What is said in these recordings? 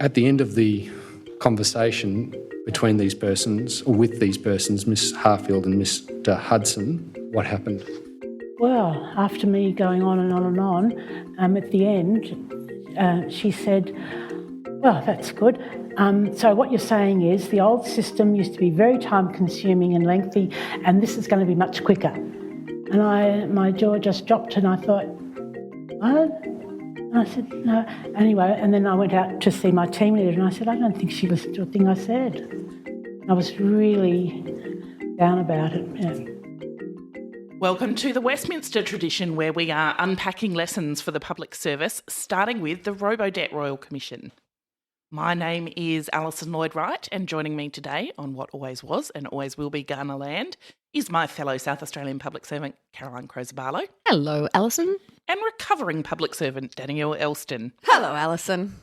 At the end of the conversation between these persons, or with these persons, Miss Harfield and Mr. Hudson, what happened? Well, after me going on and on and on, at the end, she said, well, that's good. So what you're saying is the old system used to be very time-consuming and lengthy, and this is going to be much quicker. And my jaw just dropped, and I thought, what? And I said, no. Anyway, and then I went out to see my team leader, and I said, I don't think she listened to a thing I said. I was really down about it, yeah. Welcome to the Westminster tradition, where we are unpacking lessons for the public service, starting with the Robodebt Royal Commission. My name is Alison Lloyd-Wright, and joining me today on what always was and always will be Kaurna land is my fellow South Australian public servant, Caroline Crozer-Barlow. Hello, Alison. And recovering public servant, Danielle Elston. Hello, Alison.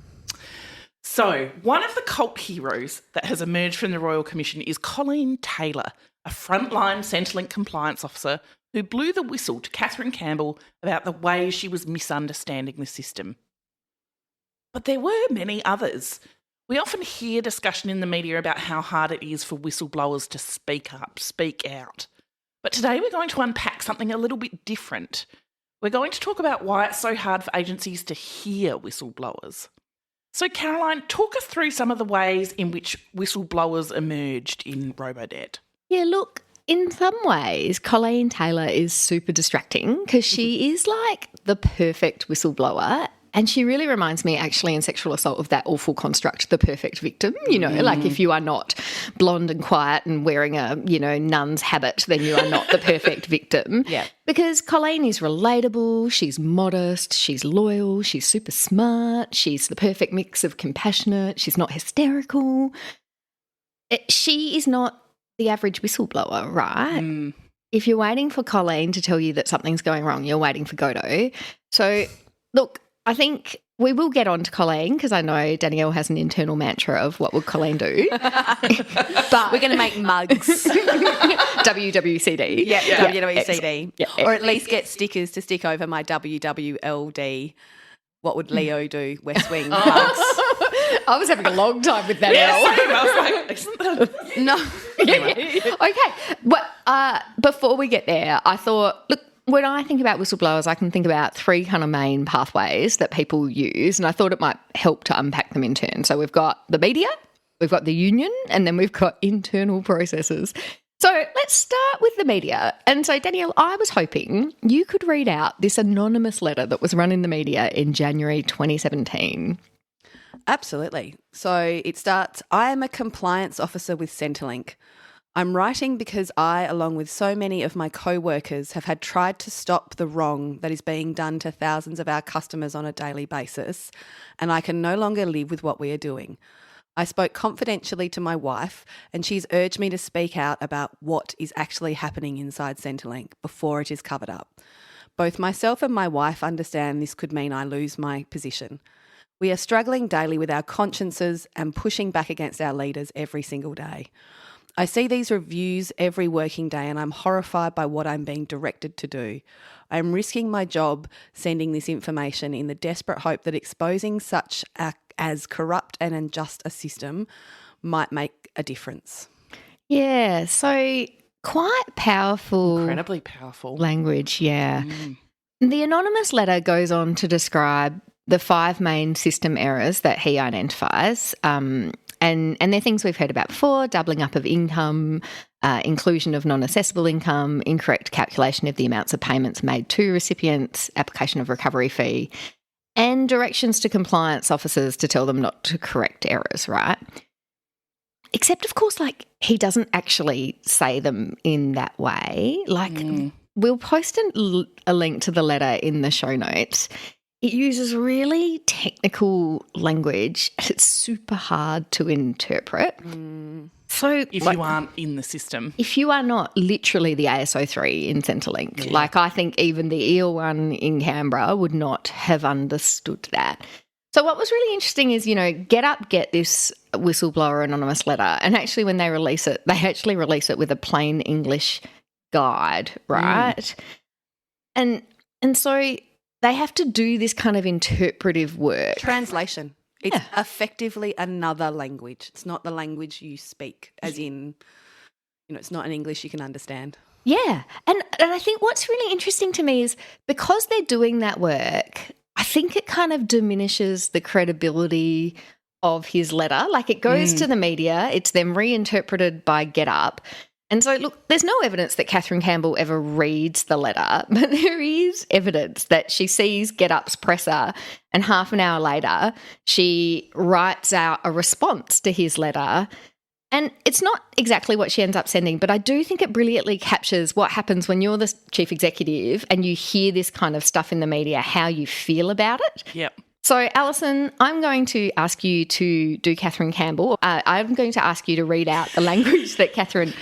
So, one of the cult heroes that has emerged from the Royal Commission is Colleen Taylor, a frontline Centrelink compliance officer who blew the whistle to Kathryn Campbell about the way she was misunderstanding the system. But there were many others. We often hear discussion in the media about how hard it is for whistleblowers to speak up, speak out. But today we're going to unpack something a little bit different. We're going to talk about why it's so hard for agencies to hear whistleblowers. So, Caroline, talk us through some of the ways in which whistleblowers emerged in Robodebt. Yeah, look, in some ways, Colleen Taylor is super distracting because she is like the perfect whistleblower. And she really reminds me, actually, in sexual assault of that awful construct, the perfect victim. You know, like if you are not blonde and quiet and wearing a, nun's habit, then you are not the perfect victim. Yeah. Because Colleen is relatable, she's modest, she's loyal, she's super smart, she's the perfect mix of compassionate, she's not hysterical. She is not the average whistleblower, right? If you're waiting for Colleen to tell you that something's going wrong, you're waiting for Godot. So, look, I think we will get on to Colleen because I know Danielle has an internal mantra of what would Colleen do. But we're going to make mugs. WWCD. Yeah, WWCD. Yeah. Or at least get stickers to stick over my WWLD. What would Leo do? West Wing mugs. I was having a long time with that. I was like, No. Anyway. Okay. But before we get there, I thought, look, when I think about whistleblowers, I can think about three kind of main pathways that people use, and I thought it might help to unpack them in turn. So we've got the media, we've got the union, and then we've got internal processes. So let's start with the media. And so, Danielle, I was hoping you could read out this anonymous letter that was run in the media in January 2017. Absolutely. So it starts, I am a compliance officer with Centrelink. I'm writing because I, along with so many of my co-workers, have had tried to stop the wrong that is being done to thousands of our customers on a daily basis, and I can no longer live with what we are doing. I spoke confidentially to my wife, and she's urged me to speak out about what is actually happening inside Centrelink before it is covered up. Both myself and my wife understand this could mean I lose my position. We are struggling daily with our consciences and pushing back against our leaders every single day. I see these reviews every working day and I'm horrified by what I'm being directed to do. I'm risking my job sending this information in the desperate hope that exposing such as corrupt and unjust a system might make a difference. Yeah, so quite powerful. incredibly powerful Language, yeah. The anonymous letter goes on to describe the 5 main system errors that he identifies. And they're things we've heard about before: doubling up of income, inclusion of non-assessable income, incorrect calculation of the amounts of payments made to recipients, application of recovery fee, and directions to compliance officers to tell them not to correct errors, right? Except, of course, he doesn't actually say them in that way. We'll post a link to the letter in the show notes. It uses really technical language and it's super hard to interpret. So if you aren't in the system. If you are not literally the ASO3 in Centrelink, I think even the EL1 in Canberra would not have understood that. So what was really interesting is, get this whistleblower anonymous letter, and actually when they release it, they actually release it with a plain English guide, right? And so they have to do this kind of interpretive work. Translation. It's effectively another language. It's not the language you speak, as in, it's not an English you can understand. Yeah. And I think what's really interesting to me is because they're doing that work, I think it kind of diminishes the credibility of his letter. Like it goes to the media, it's then reinterpreted by Get Up. And so, look, there's no evidence that Kathryn Campbell ever reads the letter, but there is evidence that she sees Get Up's presser and half an hour later she writes out a response to his letter. And it's not exactly what she ends up sending, but I do think it brilliantly captures what happens when you're the chief executive and you hear this kind of stuff in the media, how you feel about it. Yep. So, Alison, I'm going to ask you to do Kathryn Campbell. I'm going to ask you to read out the language that Kathryn...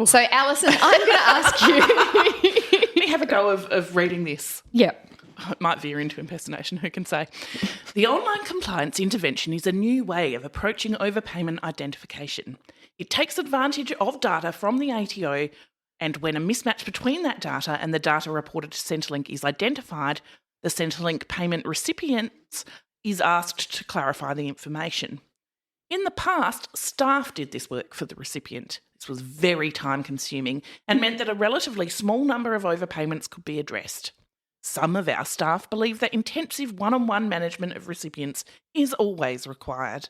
So, Alison, I'm going to ask you... Let me have a go of reading this. Yep. It might veer into impersonation, who can say? The online compliance intervention is a new way of approaching overpayment identification. It takes advantage of data from the ATO, and when a mismatch between that data and the data reported to Centrelink is identified, the Centrelink payment recipient is asked to clarify the information. In the past, staff did this work for the recipient. This was very time-consuming and meant that a relatively small number of overpayments could be addressed. Some of our staff believe that intensive one-on-one management of recipients is always required.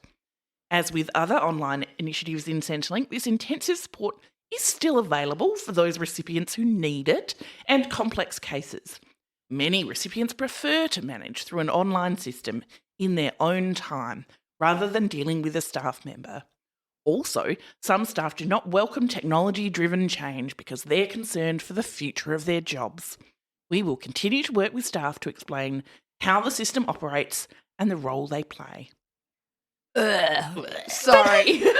As with other online initiatives in Centrelink, this intensive support is still available for those recipients who need it and complex cases. Many recipients prefer to manage through an online system in their own time rather than dealing with a staff member. Also, some staff do not welcome technology-driven change because they're concerned for the future of their jobs. We will continue to work with staff to explain how the system operates and the role they play. Sorry. Good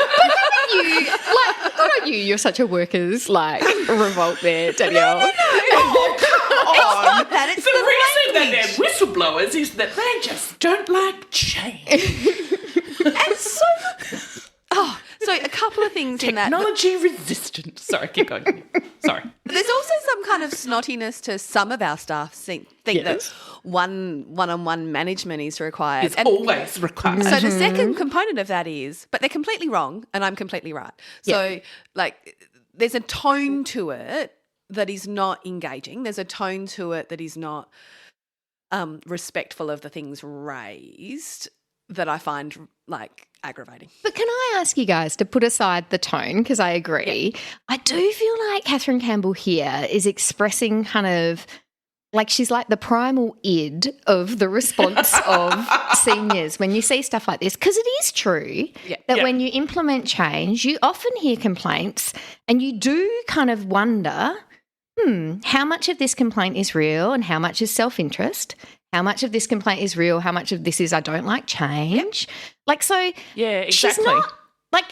on you. You're such a workers' revolt there, Danielle. Oh, come on. That it's the reason that they're whistleblowers is that they just don't like change. And so a couple of things in that. Technology resistant. Sorry, keep going. Sorry. There's also some kind of snottiness to some of our staff think that one-on-one management is required. It's always required. So the second component of that is, but they're completely wrong and I'm completely right. So there's a tone to it that is not engaging. There's a tone to it that is not respectful of the things raised that I find aggravating. But can I ask you guys to put aside the tone, because I agree. Yeah. I do feel like Kathryn Campbell here is expressing kind of she's like the primal id of the response of seniors when you see stuff like this, because it is true that when you implement change, you often hear complaints and you do kind of wonder, how much of this complaint is real and how much is self-interest? How much of this complaint is real? How much of this is I don't like change? Yeah, exactly. She's not,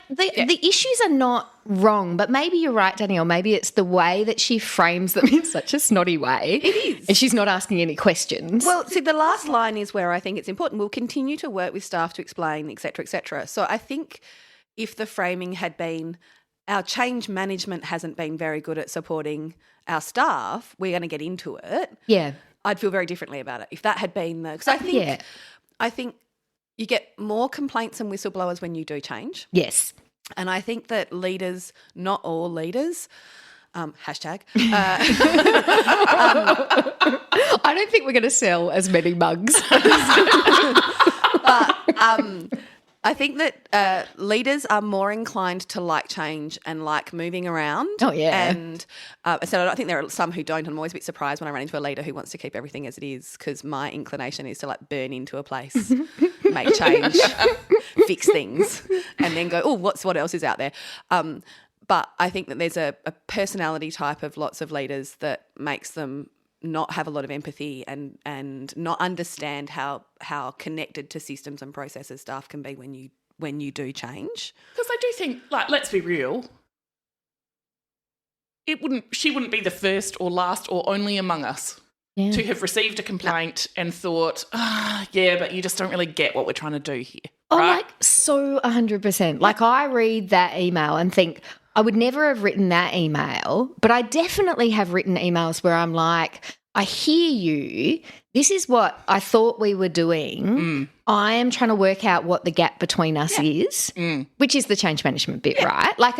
the issues are not wrong, but maybe you're right, Danielle. Maybe it's the way that she frames them in such a snotty way. It is. And she's not asking any questions. Well, see, the last line is where I think it's important. We'll continue to work with staff to explain, et cetera, et cetera. So I think if the framing had been our change management hasn't been very good at supporting our staff, we're going to get into it. Yeah. I'd feel very differently about it if that had been because I think you get more complaints and whistleblowers when you do change. Yes. And I think that leaders, not all leaders, hashtag. I don't think we're going to sell as many mugs. But I think that leaders are more inclined to like change and like moving around. Oh, yeah. And so I think there are some who don't. I'm always a bit surprised when I run into a leader who wants to keep everything as it is, because my inclination is to burn into a place, make change, fix things, and then go, oh, what else is out there? But I think that there's a personality type of lots of leaders that makes them not have a lot of empathy and not understand how connected to systems and processes staff can be when you do change. Because I do think, let's be real, she wouldn't be the first or last or only among us to have received a complaint and thought, but you just don't really get what we're trying to do here. Oh, right? So 100%. I read that email and think, I would never have written that email, but I definitely have written emails where I'm like, I hear you. This is what I thought we were doing. I am trying to work out what the gap between us is, which is the change management bit, right? Like,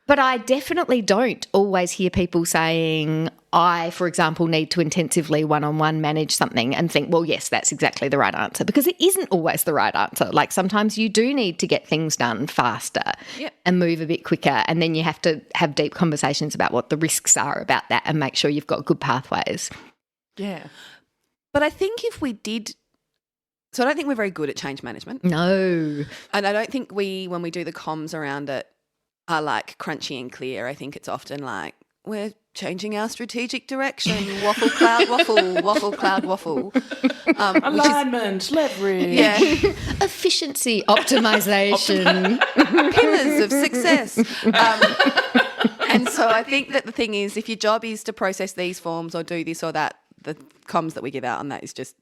but I definitely don't always hear people saying, I, for example, need to intensively one-on-one manage something and think, well, yes, that's exactly the right answer, because it isn't always the right answer. Like sometimes you do need to get things done faster and move a bit quicker, and then you have to have deep conversations about what the risks are about that and make sure you've got good pathways. Yeah. But I think if we did, so I don't think we're very good at change management. No. And I don't think when we do the comms around it, are like crunchy and clear. I think it's often like, we're changing our strategic direction, waffle, cloud, waffle, waffle, cloud, waffle. Alignment, leverage. Yeah. Efficiency, optimization. Pillars of success. And so I think that the thing is, if your job is to process these forms or do this or that, the comms that we give out on that is just,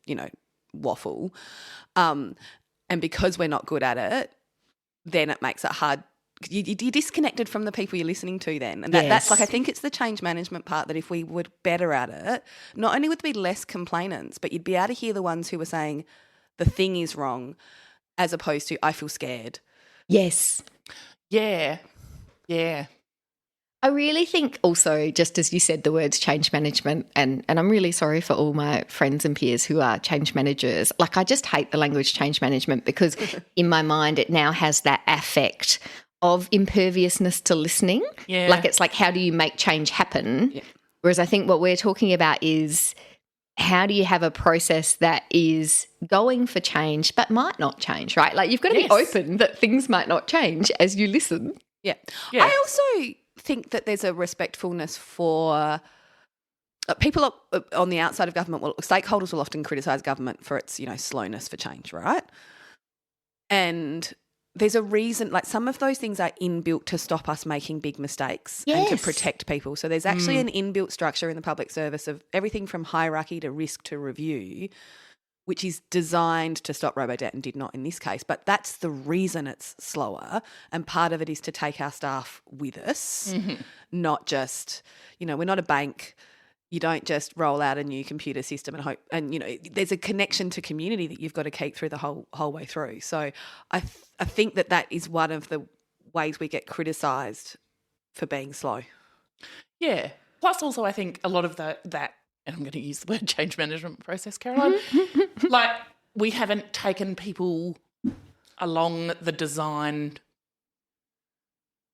waffle. And because we're not good at it, then it makes it hard. You're disconnected from the people you're listening to then. And that's like, I think it's the change management part that if we were better at it, not only would there be less complainants, but you'd be able to hear the ones who were saying the thing is wrong as opposed to I feel scared. Yes. Yeah. Yeah. I really think also, just as you said, the words change management, and I'm really sorry for all my friends and peers who are change managers. Like, I just hate the language change management because in my mind it now has that affect of imperviousness to listening. Yeah. Like, it's like, how do you make change happen? Yeah. Whereas I think what we're talking about is how do you have a process that is going for change but might not change, right? Like, you've got to be open that things might not change as you listen. Yeah. I also think that there's a respectfulness for people on the outside of government. Well, stakeholders will often criticise government for its, slowness for change, right? And there's a reason, like some of those things are inbuilt to stop us making big mistakes and to protect people. So there's actually an inbuilt structure in the public service of everything from hierarchy to risk to review, which is designed to stop Robodebt and did not in this case. But that's the reason it's slower. And part of it is to take our staff with us, not just, we're not a bank. You don't just roll out a new computer system and hope, and there's a connection to community that you've got to keep through the whole way through. So I think that is one of the ways we get criticised for being slow. Yeah. Plus, also, I think a lot of that, and I'm going to use the word change management process, Caroline, like we haven't taken people along the design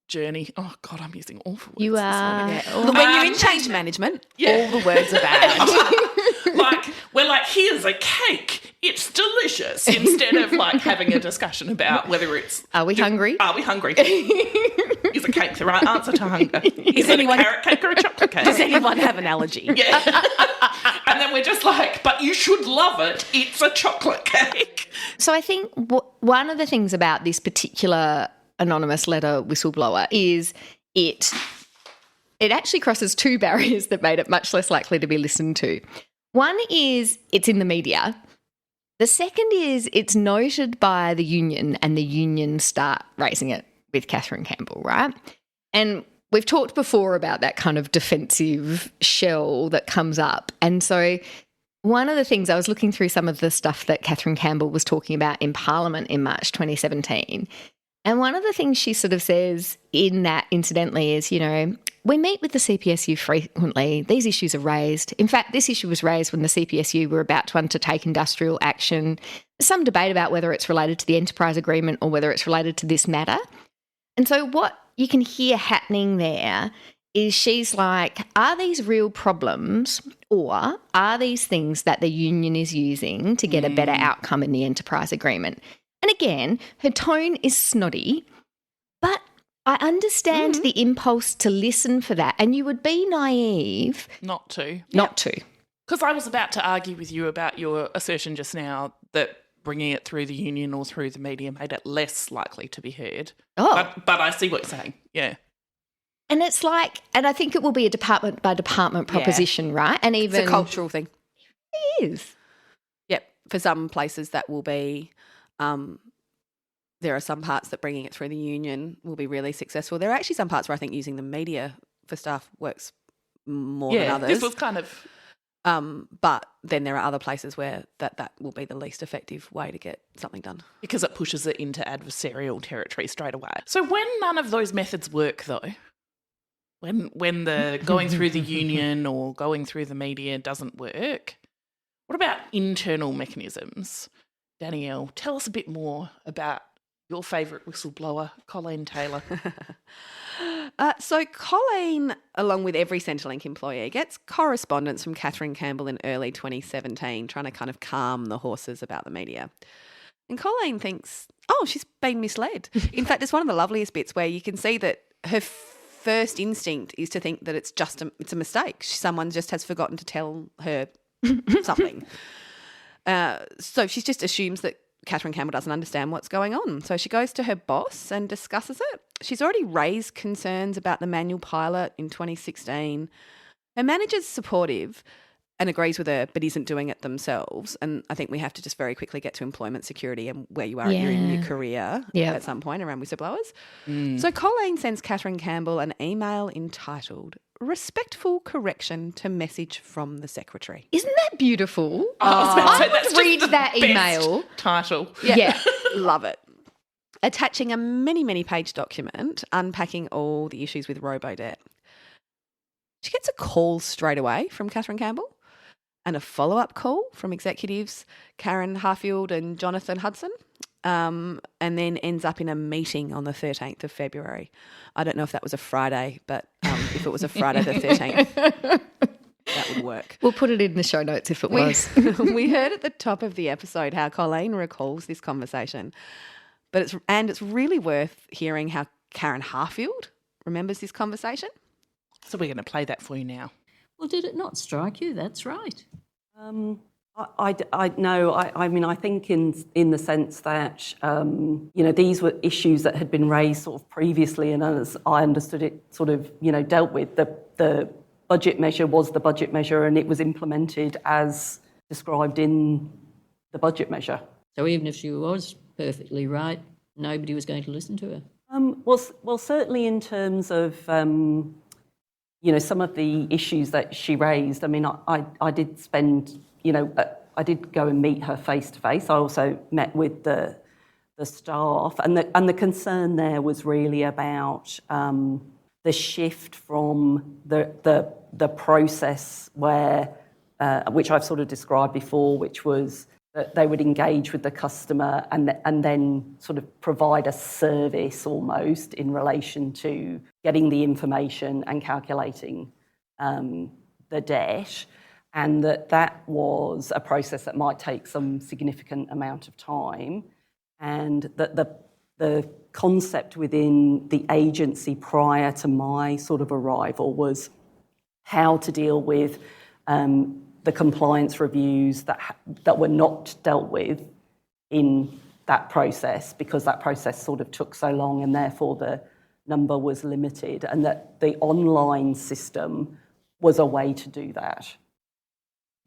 journey. Oh God, I'm using awful words. You are. When you're in change management, all the words are bad. Like, we're like, here's a cake. It's delicious. Instead of like having a discussion about whether it's... Are we hungry? Are we hungry? Is a cake the right answer to hunger? Is it a carrot cake or a chocolate cake? Does anyone have an allergy? Yeah. And then we're just like, but you should love it. It's a chocolate cake. So I think one of the things about this particular anonymous letter whistleblower is it actually crosses two barriers that made it much less likely to be listened to. One is it's in the media. The second is it's noted by the union, and the union start raising it with Kathryn Campbell, right? And we've talked before about that kind of defensive shell that comes up. And so one of the things, I was looking through some of the stuff that Kathryn Campbell was talking about in Parliament in March 2017. And one of the things she sort of says in that, incidentally, is, we meet with the CPSU frequently. These issues are raised. In fact, this issue was raised when the CPSU were about to undertake industrial action. There's some debate about whether it's related to the enterprise agreement or whether it's related to this matter. And so what you can hear happening there is she's like, are these real problems, or are these things that the union is using to get a better outcome in the enterprise agreement? And again, her tone is snotty, but I understand the impulse to listen for that. And you would be naive not to. Because I was about to argue with you about your assertion just now that bringing it through the union or through the media made it less likely to be heard. Oh. But I see what you're saying, yeah. And it's like, and I think it will be a department by department proposition, right? And even it's a cultural thing. It is. Yep. For some places that will be... there are some parts that bringing it through the union will be really successful. There are actually some parts where I think using the media for stuff works more than others. This was kind of But then there are other places where that will be the least effective way to get something done. Because it pushes it into adversarial territory straight away. So when none of those methods work, though, when the going through the union or going through the media doesn't work, what about internal mechanisms? Danielle, tell us a bit more about your favourite whistleblower, Colleen Taylor. So Colleen, along with every Centrelink employee, gets correspondence from Kathryn Campbell in early 2017 trying to kind of calm the horses about the media. And Colleen thinks, she's been misled. In fact, it's one of the loveliest bits where you can see that her first instinct is to think that it's a mistake. Someone just has forgotten to tell her something. So she just assumes that Kathryn Campbell doesn't understand what's going on. So she goes to her boss and discusses it. She's already raised concerns about the manual pilot in 2016. Her manager's supportive and agrees with her, but isn't doing it themselves. And I think we have to just very quickly get to employment security and where you are in your career at some point around whistleblowers. So Colleen sends Kathryn Campbell an email entitled "Respectful Correction to Message from the Secretary." Isn't that beautiful? I would read that email. Title. Yeah. Love it. Attaching a many, many page document unpacking all the issues with Robodebt. She gets a call straight away from Kathryn Campbell and a follow-up call from executives Karen Harfield and Jonathan Hudson, and then ends up in a meeting on the 13th of February. I don't know if that was a Friday, but if it was a Friday the 13th, that would work. We'll put it in the show notes if it was. We heard at the top of the episode how Colleen recalls this conversation, but it's really worth hearing how Karen Harfield remembers this conversation. So we're going to play that for you now. Well, did it not strike you? That's right. I think in the sense that, these were issues that had been raised sort of previously, and as I understood it, sort of, dealt with. The budget measure was the budget measure, and it was implemented as described in the budget measure. So even if she was perfectly right, nobody was going to listen to her? Well, certainly in terms of... some of the issues that she raised. I mean, I did spend, I did go and meet her face to face. I also met with the staff, and the concern there was really about the shift from the process where, which I've sort of described before, which was that they would engage with the customer and then sort of provide a service almost in relation to getting the information and calculating the debt, and that was a process that might take some significant amount of time, and that the concept within the agency prior to my sort of arrival was how to deal with the compliance reviews that were not dealt with in that process, because that process sort of took so long and therefore the number was limited, and that the online system was a way to do that.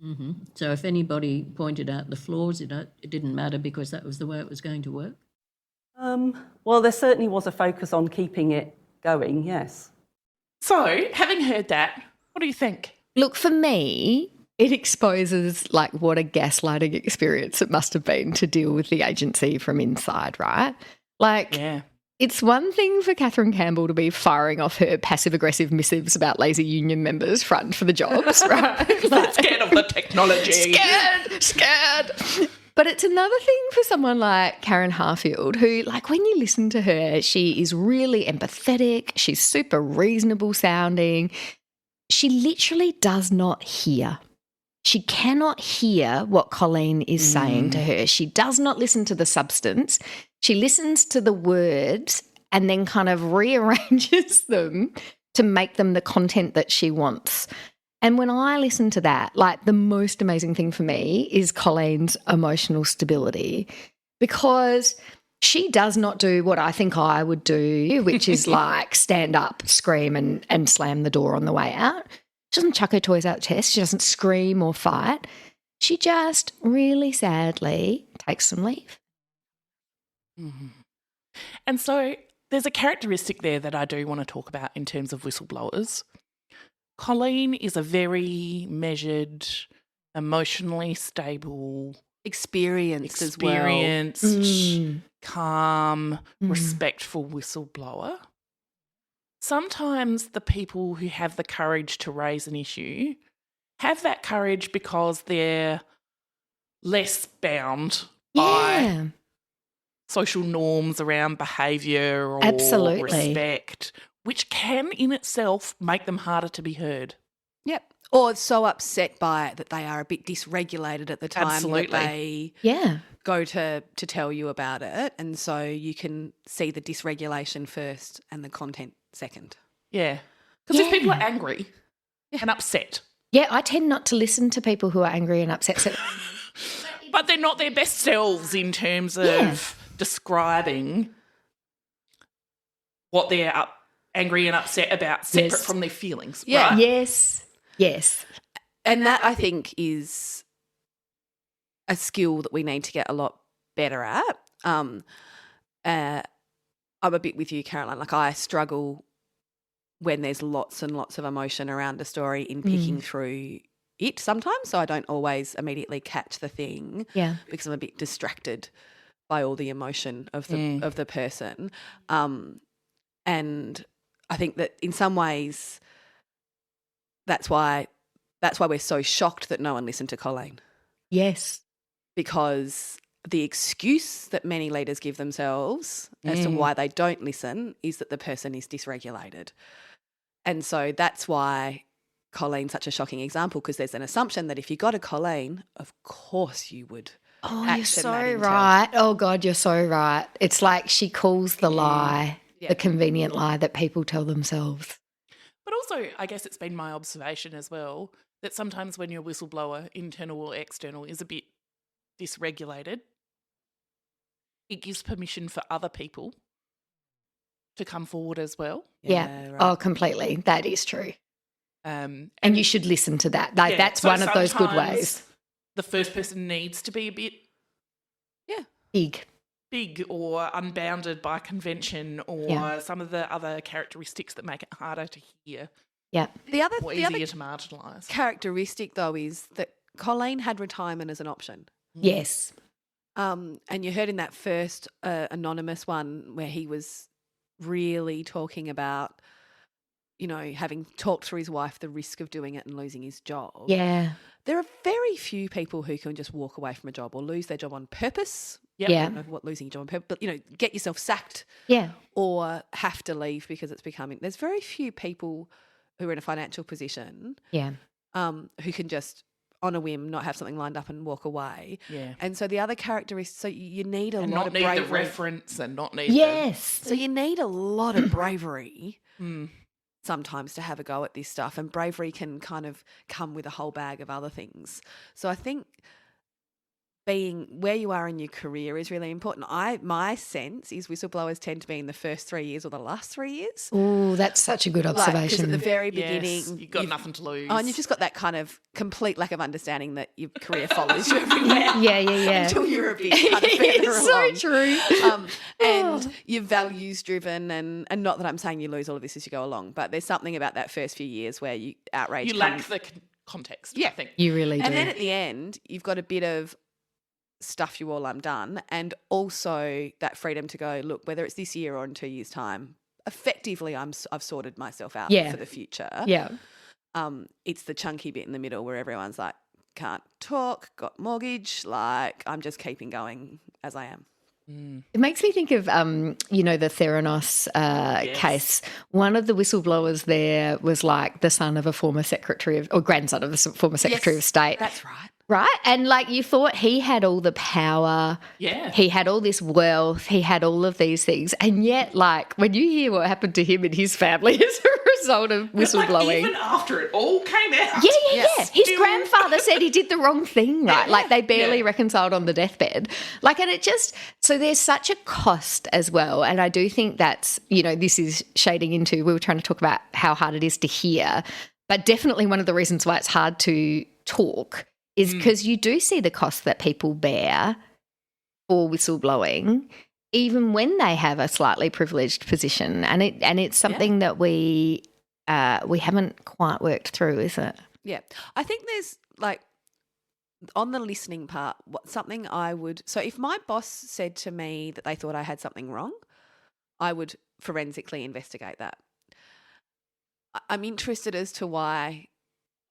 Mm-hmm. So if anybody pointed out the flaws, it didn't matter because that was the way it was going to work? Well, there certainly was a focus on keeping it going, yes. So, having heard that, what do you think? Look, for me, it exposes what a gaslighting experience it must have been to deal with the agency from inside, right? It's one thing for Kathryn Campbell to be firing off her passive-aggressive missives about lazy union members fronting for the jobs, right? Scared of the technology. Scared. But it's another thing for someone like Karen Harfield who, when you listen to her, she is really empathetic. She's super reasonable sounding. She literally does not hear. She cannot hear what Colleen is saying to her. She does not listen to the substance. She listens to the words and then kind of rearranges them to make them the content that she wants. And when I listen to that, the most amazing thing for me is Colleen's emotional stability, because she does not do what I think I would do, which is stand up, scream and slam the door on the way out. She doesn't chuck her toys out the chest. She doesn't scream or fight. She just really sadly takes some leave. Mm-hmm. And so there's a characteristic there that I do want to talk about in terms of whistleblowers. Colleen is a very measured, emotionally stable, Experienced as well. calm, respectful whistleblower. Sometimes the people who have the courage to raise an issue have that courage because they're less bound by social norms around behaviour or Absolutely. respect, which can in itself make them harder to be heard. Yep. Or so upset by it that they are a bit dysregulated at the time Absolutely. that they go to tell you about it. And so you can see the dysregulation first and the content second. Yeah. Because if people are angry and upset, Yeah, I tend not to listen to people who are angry and upset. So, but they're not their best selves in terms of describing what they're angry and upset about separate from their feelings. Yeah. Right? Yes. And that, I think, is a skill that we need to get a lot better at. I'm a bit with you, Caroline. Like, I struggle when there's lots and lots of emotion around a story in picking through it sometimes, so I don't always immediately catch the thing because I'm a bit distracted by all the emotion of the person. And I think that in some ways that's why we're so shocked that no one listened to Colleen. Yes. Because the excuse that many leaders give themselves as to why they don't listen is that the person is dysregulated. And so that's why Colleen's such a shocking example, because there's an assumption that if you got a Colleen, of course you would. Oh, you're action so that intel. right. Oh, God, you're so right. It's like she calls the lie, the convenient lie that people tell themselves. But also, I guess it's been my observation as well that sometimes when your whistleblower, internal or external, is a bit dysregulated, it gives permission for other people to come forward as well. Yeah. Right. Oh, completely. That is true. And you should listen to that. Like, that's so one of those good sometimes ways. The first person needs to be a bit Big. or unbounded by convention or some of the other characteristics that make it harder to hear Yeah. The other or easier to marginalise. characteristic, though, is that Colleen had retirement as an option. Yes. And you heard in that first anonymous one where he was really talking about, having talked to his wife, the risk of doing it and losing his job. Yeah. There are very few people who can just walk away from a job or lose their job on purpose. Yep. I Yeah. don't know what losing your job on purpose, but, get yourself sacked Yeah. or have to leave because it's becoming – there's very few people who are in a financial position Yeah. who can just – on a whim, not have something lined up and walk away. Yeah. And so the other characteristics, so you need a And lot not of need bravery. the reference and not need Yes. So you need a lot of bravery the... sometimes to have a go at this stuff, and bravery can kind of come with a whole bag of other things. So I think being where you are in your career is really important. My sense is whistleblowers tend to be in the first 3 years or the last 3 years. Oh, that's such a good Because observation. at the very Yes, beginning, you've got nothing to lose. Oh, and you've just got that kind of complete lack of understanding that your career follows you everywhere. yeah. Until you're a bit kind of further It's so along. true. And you're values driven, and not that I'm saying you lose all of this as you go along, but there's something about that first few years where you outrage. You lack the context, I think. You really do. And then at the end, you've got a bit of stuff you all, I'm done, and also that freedom to go, look, whether it's this year or in 2 years' time, effectively I've sorted myself out for the future. Yeah. It's the chunky bit in the middle where everyone's like, can't talk, got mortgage, like I'm just keeping going as I am. It makes me think of, the Theranos case. One of the whistleblowers there was like the son of a former secretary or grandson of a former secretary of state. That's right. Right? And like you thought he had all the power. Yeah. He had all this wealth. He had all of these things. And yet, like, when you hear what happened to him and his family as a result of whistleblowing. Like, even after it all came out. Yeah. His grandfather said he did the wrong thing, right? Like they barely reconciled on the deathbed. Like, and it just, so there's such a cost as well. And I do think that's, this is shading into, we were trying to talk about how hard it is to hear, but definitely one of the reasons why it's hard to talk is because you do see the cost that people bear for whistleblowing, even when they have a slightly privileged position. And it's something that we we haven't quite worked through, is it? Yeah. I think there's on the listening part, something I would, so if my boss said to me that they thought I had something wrong, I would forensically investigate that. I'm interested as to why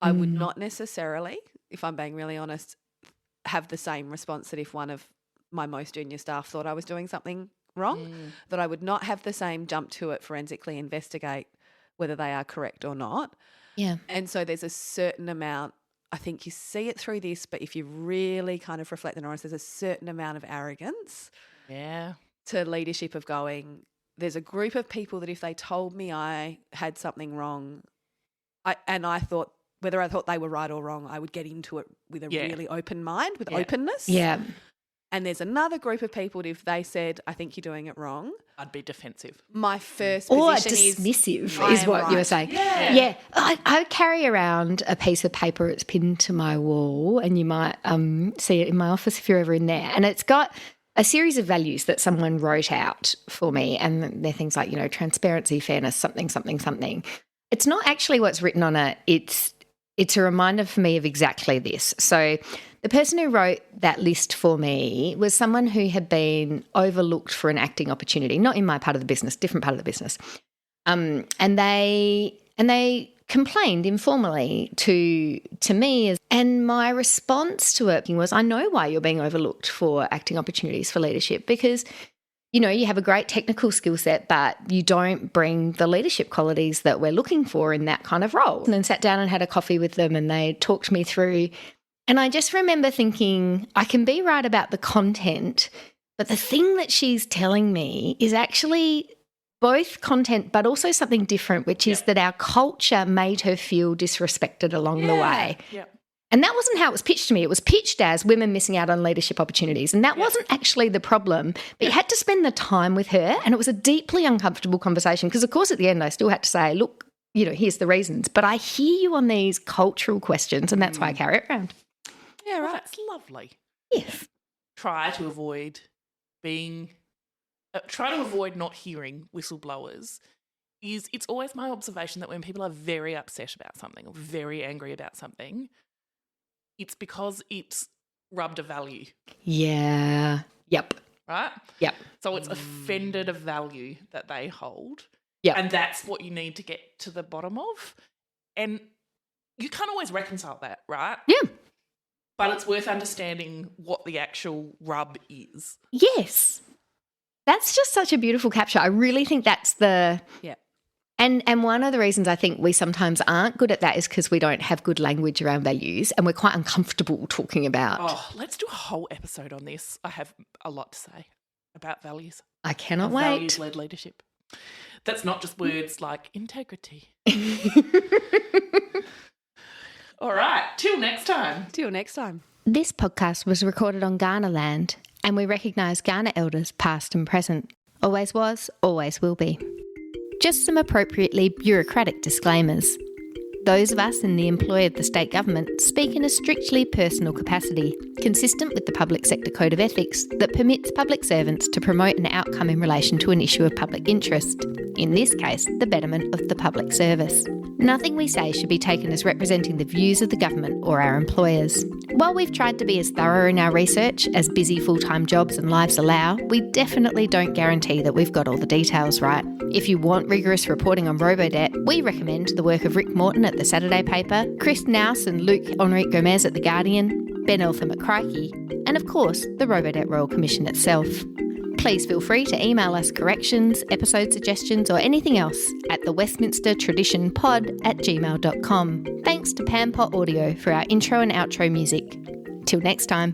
I would not necessarily, if I'm being really honest, have the same response that if one of my most junior staff thought I was doing something wrong, that I would not have the same jump to it, forensically investigate whether they are correct or not. Yeah. And so there's a certain amount, I think you see it through this, but if you really kind of reflect on it, there's a certain amount of arrogance to leadership of going, there's a group of people that if they told me I had something wrong, I thought, whether I thought they were right or wrong, I would get into it with a really open mind, with openness. Yeah. And there's another group of people that if they said, I think you're doing it wrong, I'd be defensive. my first Or position dismissive is is what you were right. saying. Yeah. I carry around a piece of paper. It's pinned to my wall, and you might see it in my office if you're ever in there. And it's got a series of values that someone wrote out for me, and they're things like, transparency, fairness, something, something, something. It's not actually what's written on it. It's a reminder for me of exactly this. So the person who wrote that list for me was someone who had been overlooked for an acting opportunity, not in my part of the business, different part of the business. And they complained informally to me, and my response to it was, I know why you're being overlooked for acting opportunities for leadership, because you have a great technical skill set, but you don't bring the leadership qualities that we're looking for in that kind of role. And then sat down and had a coffee with them, and they talked me through. And I just remember thinking, I can be right about the content, but the thing that she's telling me is actually both content, but also something different, which is that our culture made her feel disrespected along the way. Yeah. And that wasn't how it was pitched to me. It was pitched as women missing out on leadership opportunities. And that wasn't actually the problem. But you had to spend the time with her, and it was a deeply uncomfortable conversation because, of course, at the end I still had to say, look, here's the reasons. But I hear you on these cultural questions, and that's why I carry it around. Yeah, right. That's lovely. Yes. Try to avoid not hearing whistleblowers. It's always my observation that when people are very upset about something or very angry about something, it's because it's rubbed a value. Yeah. Yep. Right? Yep. So it's offended a value that they hold. Yep. And that's what you need to get to the bottom of. And you can't always reconcile that, right? Yeah. But it's worth understanding what the actual rub is. Yes. That's just such a beautiful capture. I really think that's the... Yeah. And one of the reasons I think we sometimes aren't good at that is because we don't have good language around values, and we're quite uncomfortable talking about... Oh, let's do a whole episode on this. I have a lot to say about values. I cannot wait. Values-led leadership. That's not just words like integrity. All right. Till next time. Till next time. This podcast was recorded on Kaurna land, and we recognise Kaurna elders past and present. Always was, always will be. Just some appropriately bureaucratic disclaimers. Those of us in the employ of the state government speak in a strictly personal capacity, consistent with the Public Sector Code of Ethics that permits public servants to promote an outcome in relation to an issue of public interest, in this case, the betterment of the public service. Nothing we say should be taken as representing the views of the government or our employers. While we've tried to be as thorough in our research as busy full-time jobs and lives allow, we definitely don't guarantee that we've got all the details right. If you want rigorous reporting on Robodebt, we recommend the work of Rick Morton at the Saturday Paper, Chris Nouse and Luc Henrique Gomez at the Guardian, Ben Eltham at Crikey, and of course, the Robodebt Royal Commission itself. Please feel free to email us corrections, episode suggestions or anything else at thewestminstertraditionpod@gmail.com. Thanks to Pampot Audio for our intro and outro music. Till next time.